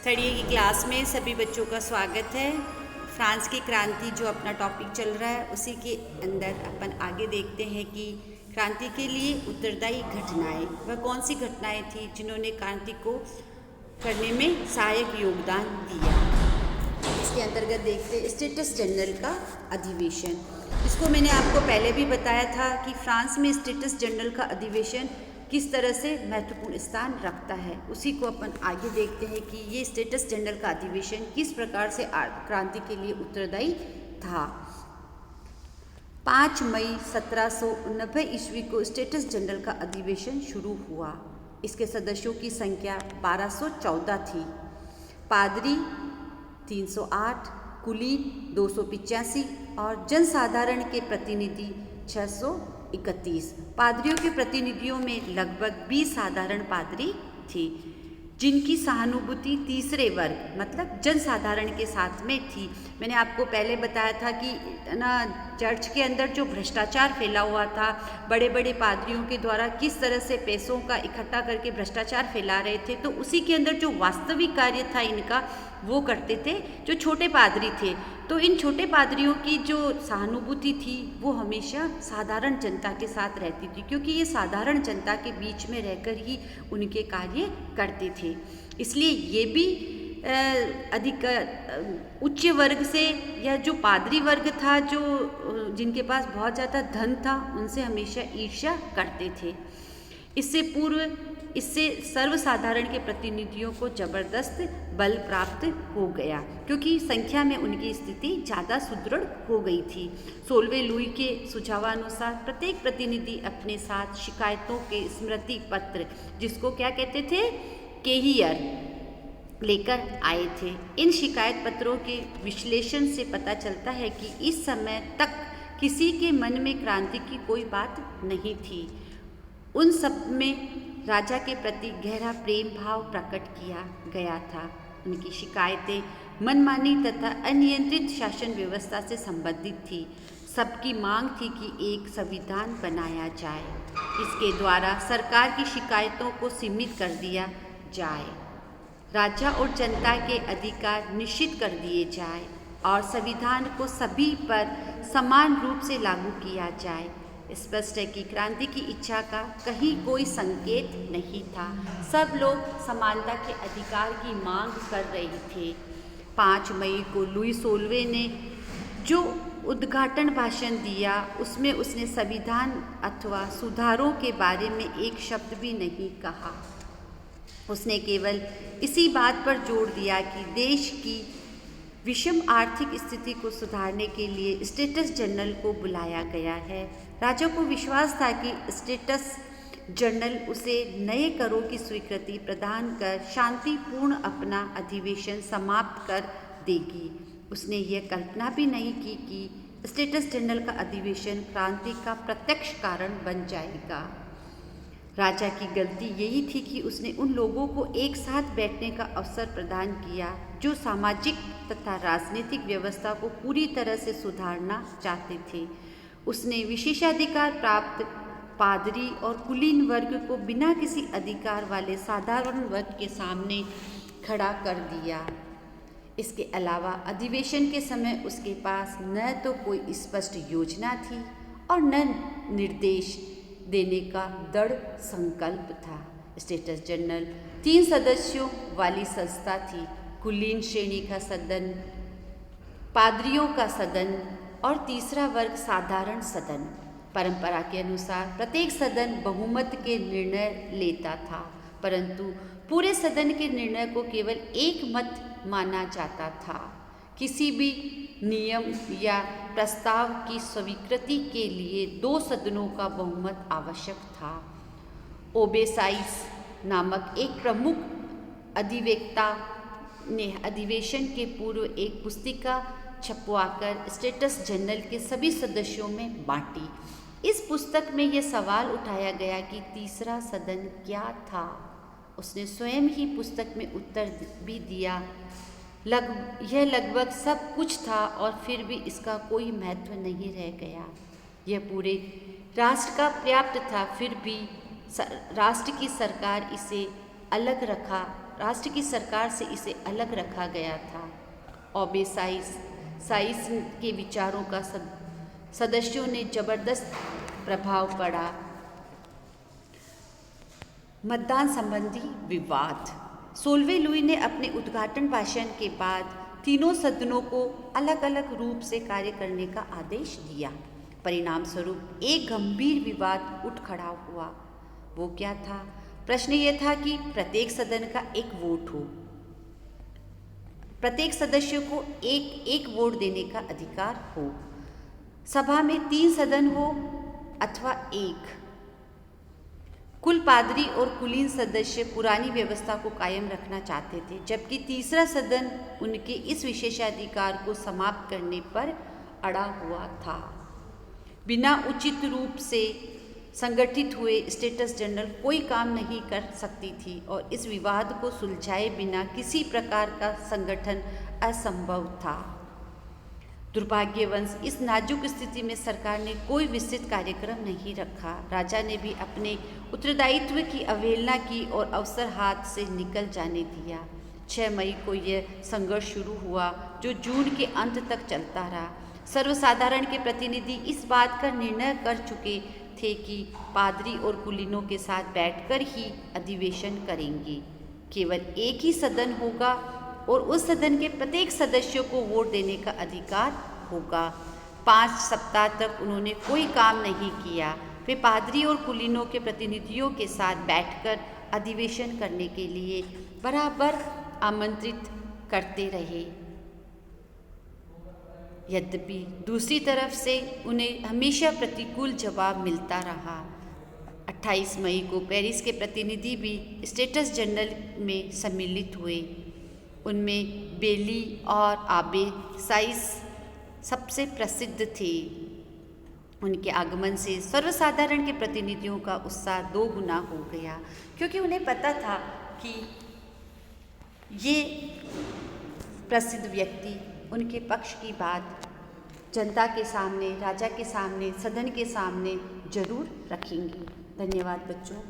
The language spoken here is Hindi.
थर्ड ईयर की क्लास में सभी बच्चों का स्वागत है। फ्रांस की क्रांति जो अपना टॉपिक चल रहा है उसी के अंदर अपन आगे देखते हैं कि क्रांति के लिए उत्तरदायी घटनाएं वह कौन सी घटनाएं थी जिन्होंने क्रांति को करने में सहायक योगदान दिया। इसके अंतर्गत देखते हैं स्टेटस जनरल का अधिवेशन। इसको मैंने आपको पहले भी बताया था कि फ्रांस में स्टेटस जनरल का अधिवेशन किस तरह से महत्वपूर्ण स्थान रखता है। उसी को अपन आगे देखते हैं कि ये स्टेटस जनरल का अधिवेशन किस प्रकार से क्रांति के लिए उत्तरदायी था। 5 मई 1790 ईस्वी को स्टेटस जनरल का अधिवेशन शुरू हुआ। इसके सदस्यों की संख्या 1214 थी। पादरी 308, कुलीन 285 और जनसाधारण के प्रतिनिधि 631। पादरियों के प्रतिनिधियों में लगभग 20 साधारण पादरी थे जिनकी सहानुभूति तीसरे वर्ग मतलब जनसाधारण के साथ में थी। मैंने आपको पहले बताया था कि ना चर्च के अंदर जो भ्रष्टाचार फैला हुआ था, बड़े बड़े पादरियों के द्वारा किस तरह से पैसों का इकट्ठा करके भ्रष्टाचार फैला रहे थे, तो उसी के अंदर जो वास्तविक कार्य था इनका वो करते थे जो छोटे पादरी थे। तो इन छोटे पादरियों की जो सहानुभूति थी वो हमेशा साधारण जनता के साथ रहती थी, क्योंकि ये साधारण जनता के बीच में रहकर ही उनके कार्य करते थे। इसलिए ये भी अधिक उच्च वर्ग से या जो पादरी वर्ग था, जो जिनके पास बहुत ज़्यादा धन था, उनसे हमेशा ईर्ष्या करते थे। इससे सर्वसाधारण के प्रतिनिधियों को जबरदस्त बल प्राप्त हो गया, क्योंकि संख्या में उनकी स्थिति ज़्यादा सुदृढ़ हो गई थी। 16वें लुई के सुझावानुसार प्रत्येक प्रतिनिधि अपने साथ शिकायतों के स्मृति पत्र, जिसको क्या कहते थे, केहियर, लेकर आए थे। इन शिकायत पत्रों के विश्लेषण से पता चलता है कि इस समय तक किसी के मन में क्रांति की कोई बात नहीं थी। उन सब में राजा के प्रति गहरा प्रेम भाव प्रकट किया गया था। उनकी शिकायतें मनमानी तथा अनियंत्रित शासन व्यवस्था से संबंधित थी। सबकी मांग थी कि एक संविधान बनाया जाए, इसके द्वारा सरकार की शिकायतों को सीमित कर दिया जाए, राजा और जनता के अधिकार निश्चित कर दिए जाए और संविधान को सभी पर समान रूप से लागू किया जाए। स्पष्ट है कि क्रांति की इच्छा का कहीं कोई संकेत नहीं था। सब लोग समानता के अधिकार की मांग कर रहे थे। 5 मई को लुई 16वें ने जो उद्घाटन भाषण दिया उसमें उसने संविधान अथवा सुधारों के बारे में एक शब्द भी नहीं कहा। उसने केवल इसी बात पर जोर दिया कि देश की विषम आर्थिक स्थिति को सुधारने के लिए स्टेटस जनरल को बुलाया गया है। राजा को विश्वास था कि स्टेटस जनरल उसे नए करों की स्वीकृति प्रदान कर शांतिपूर्ण अपना अधिवेशन समाप्त कर देगी। उसने यह कल्पना भी नहीं की कि स्टेटस जनरल का अधिवेशन क्रांति का प्रत्यक्ष कारण बन जाएगा। राजा की गलती यही थी कि उसने उन लोगों को एक साथ बैठने का अवसर प्रदान किया जो सामाजिक तथा राजनीतिक व्यवस्था को पूरी तरह से सुधारना चाहते थे। उसने विशेषाधिकार प्राप्त पादरी और कुलीन वर्ग को बिना किसी अधिकार वाले साधारण वर्ग के सामने खड़ा कर दिया। इसके अलावा अधिवेशन के समय उसके पास न तो कोई स्पष्ट योजना थी और न निर्देश देने का दृढ़ संकल्प था। स्टेटस जनरल 3 सदस्यों वाली संस्था थी। कुलीन श्रेणी का सदन, पादरियों का सदन और तीसरा वर्ग साधारण सदन। परंपरा के अनुसार प्रत्येक सदन बहुमत के निर्णय लेता था, परंतु पूरे सदन के निर्णय को केवल एक मत माना जाता था। किसी भी नियम या प्रस्ताव की स्वीकृति के लिए 2 सदनों का बहुमत आवश्यक था। ओबेसाइस नामक एक प्रमुख अधिवक्ता ने अधिवेशन के पूर्व एक पुस्तिका छपवाकर स्टेटस जनरल के सभी सदस्यों में बांटी। इस पुस्तक में यह सवाल उठाया गया कि तीसरा सदन क्या था। उसने स्वयं ही पुस्तक में उत्तर भी दिया। यह लगभग सब कुछ था और फिर भी इसका कोई महत्व नहीं रह गया। यह पूरे राष्ट्र का पर्याप्त था, फिर भी राष्ट्र की सरकार इसे अलग राष्ट्र की सरकार से इसे अलग रखा गया था। ऑबे साइस के विचारों का सदस्यों ने जबरदस्त प्रभाव पड़ा। मतदान संबंधी विवाद। 16वें लुई ने अपने उद्घाटन भाषण के बाद तीनों सदनों को अलग अलग रूप से कार्य करने का आदेश दिया। परिणाम स्वरूप एक गंभीर विवाद उठ खड़ा हुआ। वो क्या था? प्रश्न ये था कि प्रत्येक सदन का एक वोट हो, प्रत्येक सदस्य को एक एक वोट देने का अधिकार हो, सभा में 3 सदन हो अथवा एक। कुल पादरी और कुलीन सदस्य पुरानी व्यवस्था को कायम रखना चाहते थे, जबकि तीसरा सदन उनके इस विशेषाधिकार को समाप्त करने पर अड़ा हुआ था। बिना उचित रूप से संगठित हुए स्टेटस जनरल कोई काम नहीं कर सकती थी और इस विवाद को सुलझाए बिना किसी प्रकार का संगठन असंभव था। दुर्भाग्यवश इस नाजुक स्थिति में सरकार ने कोई विस्तृत कार्यक्रम नहीं रखा। राजा ने भी अपने उत्तरदायित्व की अवहेलना की और अवसर हाथ से निकल जाने दिया। 6 मई को यह संघर्ष शुरू हुआ जो जून के अंत तक चलता रहा। सर्वसाधारण के प्रतिनिधि इस बात का निर्णय कर चुके थे कि पादरी और कुलीनों के साथ बैठकर ही अधिवेशन करेंगे। केवल एक ही सदन होगा और उस सदन के प्रत्येक सदस्य को वोट देने का अधिकार होगा। 5 सप्ताह तक उन्होंने कोई काम नहीं किया। वे पादरी और कुलीनों के प्रतिनिधियों के साथ बैठकर अधिवेशन करने के लिए बराबर आमंत्रित करते रहे। यद्यपि दूसरी तरफ से उन्हें हमेशा प्रतिकूल जवाब मिलता रहा। 28 मई को पेरिस के प्रतिनिधि भी स्टेटस जनरल में सम्मिलित हुए। उनमें बेली और आबे साइस सबसे प्रसिद्ध थे। उनके आगमन से सर्वसाधारण के प्रतिनिधियों का उत्साह 2 गुना हो गया, क्योंकि उन्हें पता था कि ये प्रसिद्ध व्यक्ति उनके पक्ष की बात जनता के सामने, राजा के सामने, सदन के सामने जरूर रखेंगे। धन्यवाद बच्चों।